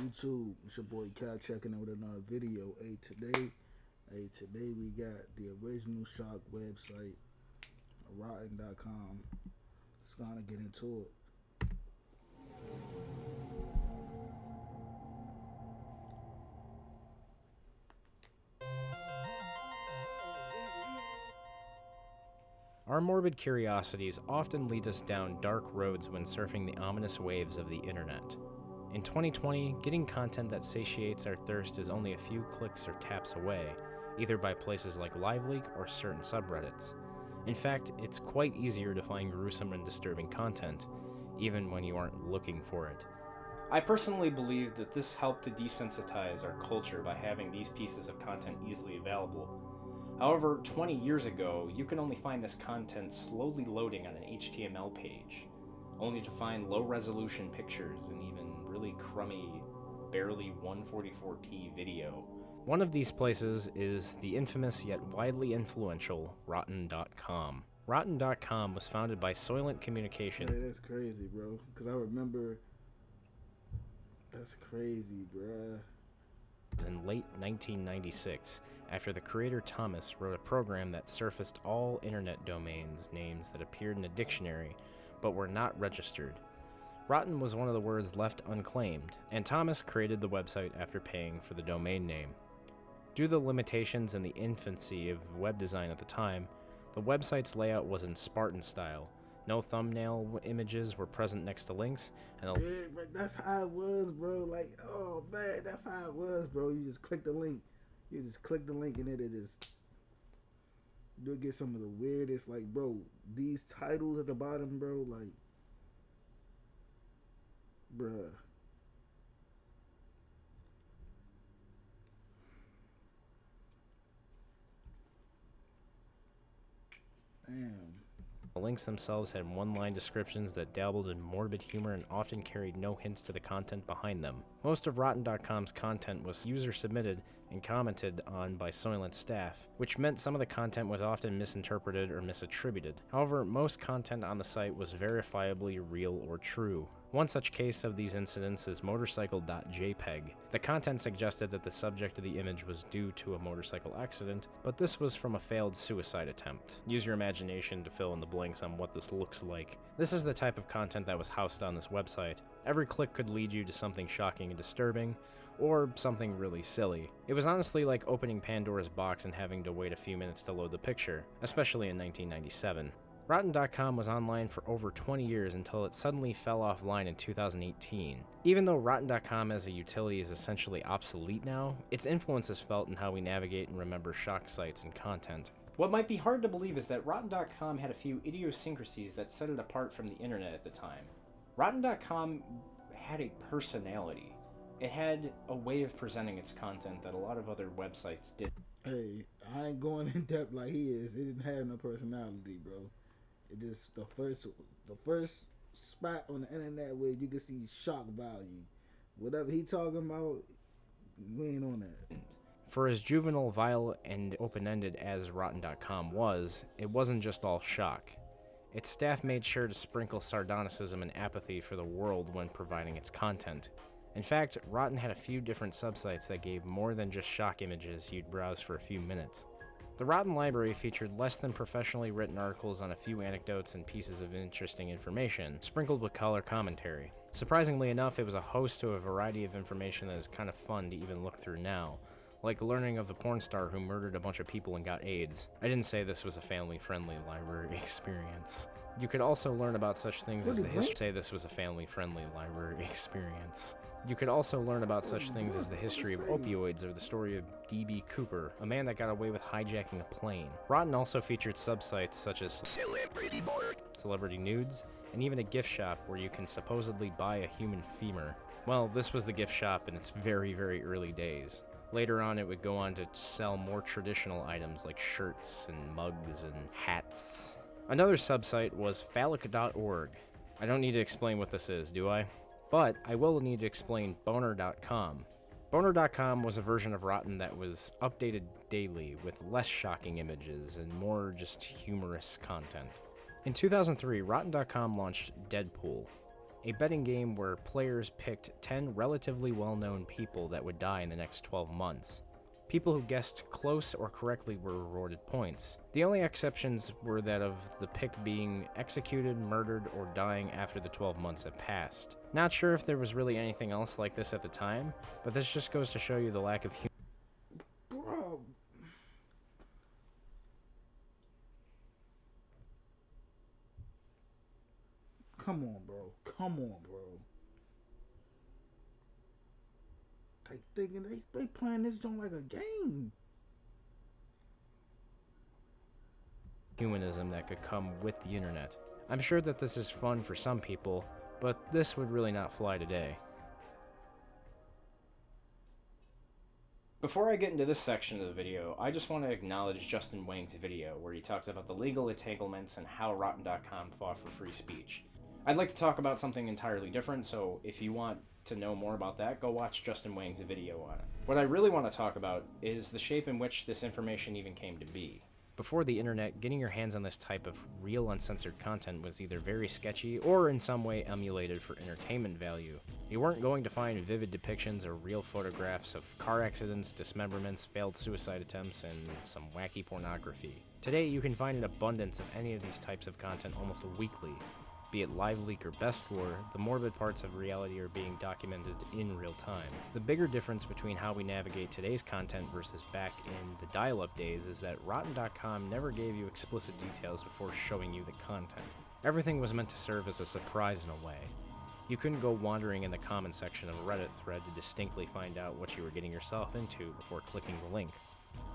YouTube? It's your boy Cal checking in with another video. Today we got the original Shark website, rotten.com. Let's gonna get into it. Our morbid curiosities often lead us down dark roads when surfing the ominous waves of the internet. In 2020, getting content that satiates our thirst is only a few clicks or taps away, either by places like LiveLeak or certain subreddits. In fact, it's quite easier to find gruesome and disturbing content, even when you aren't looking for it. I personally believe that this helped to desensitize our culture by having these pieces of content easily available. However, 20 years ago, you could only find this content slowly loading on an HTML page, only to find low-resolution pictures and even really crummy, barely 144p video. One of these places is the infamous yet widely influential Rotten.com. Rotten.com was founded by Soylent Communication. Hey, that's crazy, bro. Because I remember... That's crazy, bruh. In late 1996, after the creator Thomas wrote a program that surfaced all internet domains names that appeared in a dictionary but were not registered. Rotten was one of the words left unclaimed, and Thomas created the website after paying for the domain name. Due to the limitations and the infancy of web design at the time, the website's layout was in Spartan style. No thumbnail images were present next to links, and yeah, but that's how it was, bro. Like, oh man, that's how it was, bro. You just click the link. You just click the link and it just... You'll get some of the weirdest, like, bro, these titles at the bottom, bro, like... Bruh. Damn. The links themselves had one-line descriptions that dabbled in morbid humor and often carried no hints to the content behind them. Most of Rotten.com's content was user-submitted and commented on by Soylent staff, which meant some of the content was often misinterpreted or misattributed. However, most content on the site was verifiably real or true. One such case of these incidents is motorcycle.jpg. The content suggested that the subject of the image was due to a motorcycle accident, but this was from a failed suicide attempt. Use your imagination to fill in the blanks on what this looks like. This is the type of content that was housed on this website. Every click could lead you to something shocking and disturbing, or something really silly. It was honestly like opening Pandora's box and having to wait a few minutes to load the picture, especially in 1997. Rotten.com was online for over 20 years until it suddenly fell offline in 2018. Even though Rotten.com as a utility is essentially obsolete now, its influence is felt in how we navigate and remember shock sites and content. What might be hard to believe is that Rotten.com had a few idiosyncrasies that set it apart from the internet at the time. Rotten.com had a personality. It had a way of presenting its content that a lot of other websites did. Hey, I ain't going in depth like he is. It didn't have no personality, bro. It just the first spot on the internet where you can see shock value. Whatever he talking about, we ain't on that. For as juvenile, vile, and open-ended as Rotten.com was, it wasn't just all shock. Its staff made sure to sprinkle sardonicism and apathy for the world when providing its content. In fact, Rotten had a few different subsites that gave more than just shock images you'd browse for a few minutes. The Rotten library featured less than professionally written articles on a few anecdotes and pieces of interesting information, sprinkled with color commentary. Surprisingly enough, it was a host to a variety of information that is kind of fun to even look through now, like learning of the porn star who murdered a bunch of people and got AIDS. I didn't say this was a family-friendly library experience. You could also learn about such things as the history. Say this was a family-friendly library experience. You could also learn about such things as the history of opioids or the story of D.B. Cooper, a man that got away with hijacking a plane. Rotten also featured subsites such as celebrity nudes, and even a gift shop where you can supposedly buy a human femur. Well, this was the gift shop in its very, very early days. Later on, it would go on to sell more traditional items like shirts and mugs and hats. Another subsite was phallic.org. I don't need to explain what this is, do I? But I will need to explain boner.com. Boner.com was a version of Rotten that was updated daily with less shocking images and more just humorous content. In 2003, Rotten.com launched Deadpool. a betting game where players picked 10 relatively well-known people that would die in the next 12 months. People who guessed close or correctly were rewarded points. The only exceptions were that of the pick being executed, murdered, or dying after the 12 months had passed. Not sure if there was really anything else like this at the time, but this just goes to show you the lack of Bro. Come on, bro. Come on, bro. They thinking they playing this joint like a game. humanism that could come with the internet. I'm sure that this is fun for some people, but this would really not fly today. Before I get into this section of the video, I just want to acknowledge Justin Wang's video where he talks about the legal entanglements and how Rotten.com fought for free speech. I'd like to talk about something entirely different, so if you want to know more about that, go watch Justin Wang's video on it. What I really want to talk about is the shape in which this information even came to be. Before the internet, getting your hands on this type of real uncensored content was either very sketchy or in some way emulated for entertainment value. You weren't going to find vivid depictions or real photographs of car accidents, dismemberments, failed suicide attempts, and some wacky pornography. Today, you can find an abundance of any of these types of content almost weekly. Be it live leak or best score, the morbid parts of reality are being documented in real time. The bigger difference between how we navigate today's content versus back in the dial-up days is that Rotten.com never gave you explicit details before showing you the content. Everything was meant to serve as a surprise in a way. You couldn't go wandering in the comment section of a Reddit thread to distinctly find out what you were getting yourself into before clicking the link.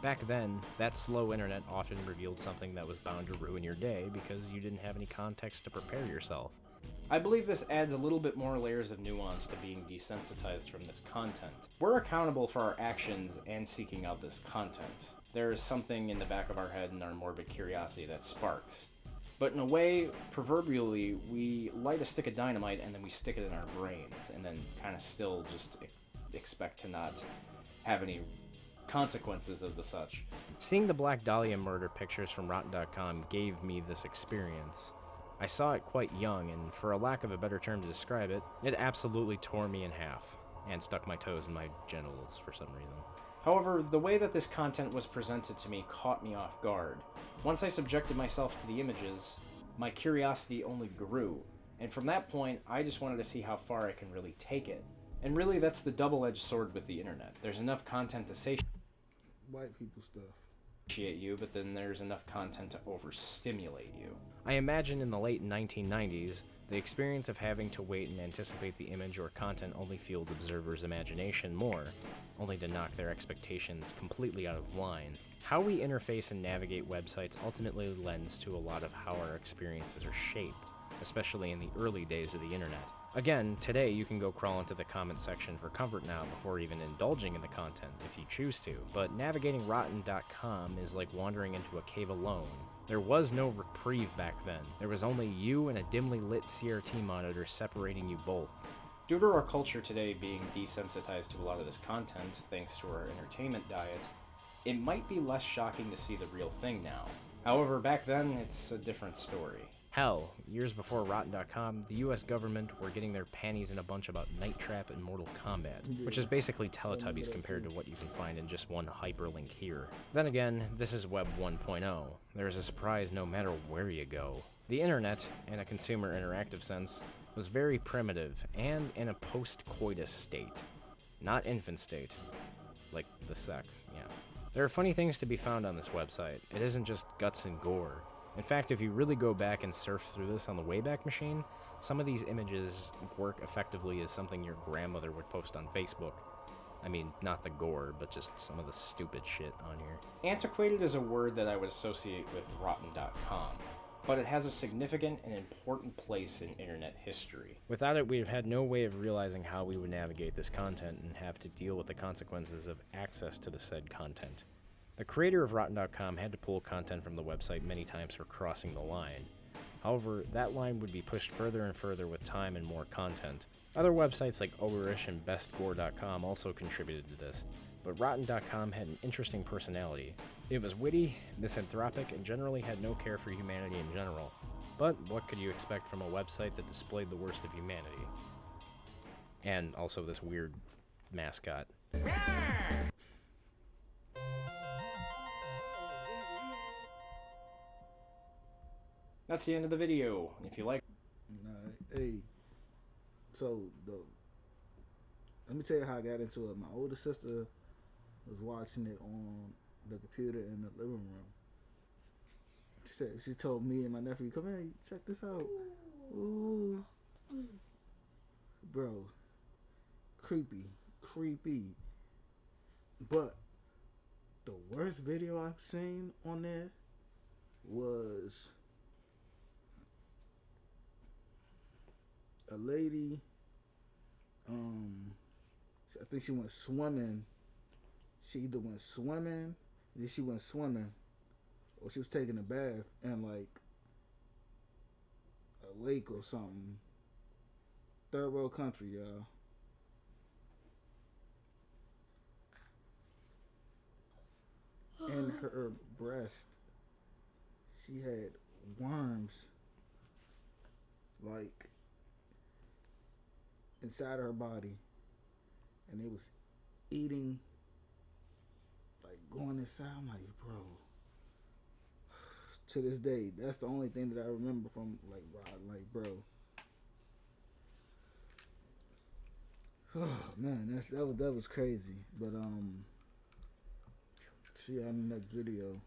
Back then, that slow internet often revealed something that was bound to ruin your day because you didn't have any context to prepare yourself. I believe this adds a little bit more layers of nuance to being desensitized from this content. We're accountable for our actions and seeking out this content. There is something in the back of our head and our morbid curiosity that sparks. But in a way, proverbially, we light a stick of dynamite and then we stick it in our brains and then kind of still just expect to not have any consequences of the such. Seeing the Black Dahlia murder pictures from Rotten.com gave me this experience. I saw it quite young, and for a lack of a better term to describe it, it absolutely tore me in half, and stuck my toes in my genitals for some reason. However, the way that this content was presented to me caught me off guard. Once I subjected myself to the images, my curiosity only grew, and from that point, I just wanted to see how far I can really take it. And really, that's the double-edged sword with the internet. There's enough content to satiate White people stuff. You, but then there's enough content to overstimulate you. I imagine in the late 1990s, the experience of having to wait and anticipate the image or content only fueled observers' imagination more, only to knock their expectations completely out of line. How we interface and navigate websites ultimately lends to a lot of how our experiences are shaped, especially in the early days of the internet. Again, today you can go crawl into the comments section for comfort now before even indulging in the content if you choose to, but navigating Rotten.com is like wandering into a cave alone. There was no reprieve back then. There was only you and a dimly lit CRT monitor separating you both. Due to our culture today being desensitized to a lot of this content, thanks to our entertainment diet, it might be less shocking to see the real thing now. However, back then, it's a different story. Hell, years before Rotten.com, the US government were getting their panties in a bunch about Night Trap and Mortal Kombat, which is basically Teletubbies compared to what you can find in just one hyperlink here. Then again, this is Web 1.0. There is a surprise no matter where you go. The internet, in a consumer interactive sense, was very primitive and in a post-coitus state. Not infant state. Like the sex, yeah. There are funny things to be found on this website. It isn't just guts and gore. In fact, if you really go back and surf through this on the Wayback Machine, some of these images work effectively as something your grandmother would post on Facebook. I mean, not the gore, but just some of the stupid shit on here. Antiquated is a word that I would associate with Rotten.com, but it has a significant and important place in internet history. Without it, we've had no way of realizing how we would navigate this content and have to deal with the consequences of access to the said content. The creator of Rotten.com had to pull content from the website many times for crossing the line. However, that line would be pushed further and further with time and more content. Other websites like Ogreish and BestGore.com also contributed to this, but Rotten.com had an interesting personality. It was witty, misanthropic, and generally had no care for humanity in general. But what could you expect from a website that displayed the worst of humanity? And also this weird mascot. That's the end of the video. If you like... Hey, so let me tell you how I got into it. My older sister was watching it on the computer in the living room. She told me and my nephew, "Come here, check this out." Ooh, bro, creepy. But the worst video I've seen on there was a lady. I think she went swimming. She either went swimming, then she went swimming, or she was taking a bath in like a lake or something. Third world country, y'all. In her breast, she had worms, like inside her body, and it was eating, like going inside. I'm like, bro. To this day, that's the only thing that I remember from like Rod, like, bro. Oh man, that was crazy. But see you on the next video.